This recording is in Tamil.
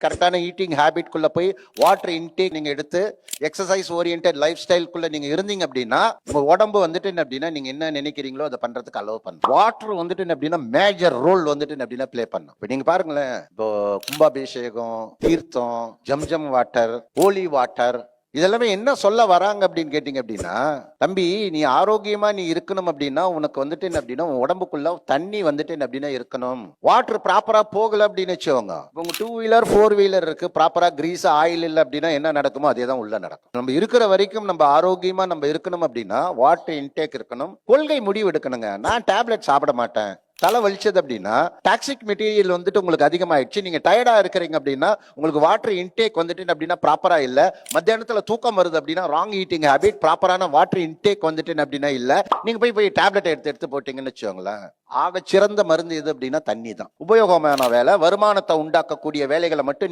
கரெக்டான ஈட்டிங் ஹேபிட் குள்ள போய் வாட்டர் இன்டேக் நீங்க எடுத்து எக்ஸசைஸ் ஓரியன்டட் லைஃப் ஸ்டைல்குள்ள நீங்க இருந்தீங்க அப்படின்னா உங்க உடம்பு வந்துட்டு என்ன அப்படின்னா நீங்க என்ன நினைக்கிறீங்களோ அதை பண்றதுக்கு அலோவ் பண்ணும். வாட்டர் வந்துட்டு என்ன அப்படின்னா மேஜர் ரோல் வந்துட்டு என்ன அப்படின்னா பிளே பண்ணும். இப்போ நீங்க பாருங்களேன், இப்போ கும்பாபிஷேகம், தீர்த்தம், ஜம்ஜம் வாட்டர், ஹோலி வாட்டர், இதெல்லாமே என்ன சொல்ல வராங்க அப்படின்னு கேட்டீங்க அப்படின்னா, தம்பி நீ ஆரோக்கியமா நீ இருக்கணும் அப்படின்னா உனக்கு வந்துட்டு என்ன அப்படின்னா உன் உடம்புக்குள்ள தண்ணி வந்துட்டு என்ன அப்படின்னா இருக்கணும். வாட்டர் ப்ராப்பரா போகல அப்படின்னு வச்சுக்கோங்க, உங்க 2 வீலர் 4 வீலர் இருக்கு, ப்ராப்பரா கிரீஸ் ஆயில் இல்லை அப்படின்னா என்ன நடக்குமோ அதே தான் உள்ள நடக்கும். நம்ம இருக்கிற வரைக்கும் நம்ம ஆரோக்கியமா நம்ம இருக்கணும் அப்படின்னா வாட்டர் இன்டேக் இருக்கணும். கொள்கை முடிவு எடுக்கணுங்க. நான் டேப்லெட் சாப்பிட மாட்டேன், தலை வலிச்சது அப்படின்னா டாக்ஸிக் மெட்டீரியல் வந்துட்டு உங்களுக்கு அதிகமாயிடுச்சு, நீங்க டயர்டா இருக்கிறீங்க அப்படின்னா உங்களுக்கு வாட்டர் இன்டேக் வந்துட்டு அப்படின்னா ப்ராப்பரா இல்ல, மத்தியானத்துல தூக்கம் வருது அப்படின்னா ராங் ஈட்டிங் ஹேபிட், ப்ராப்பரான வாட்டர் இன்டேக் வந்துட்டு அப்படின்னா இல்ல, நீங்க போய் டேப்லெட் எடுத்து போட்டீங்கன்னு வச்சுக்கோங்களேன். ஆக சிறந்த மருந்து எது அப்படின்னா தண்ணி தான். உபயோகமான வேலை, வருமானத்தை உண்டாக்கக்கூடிய வேலைகளை மட்டும்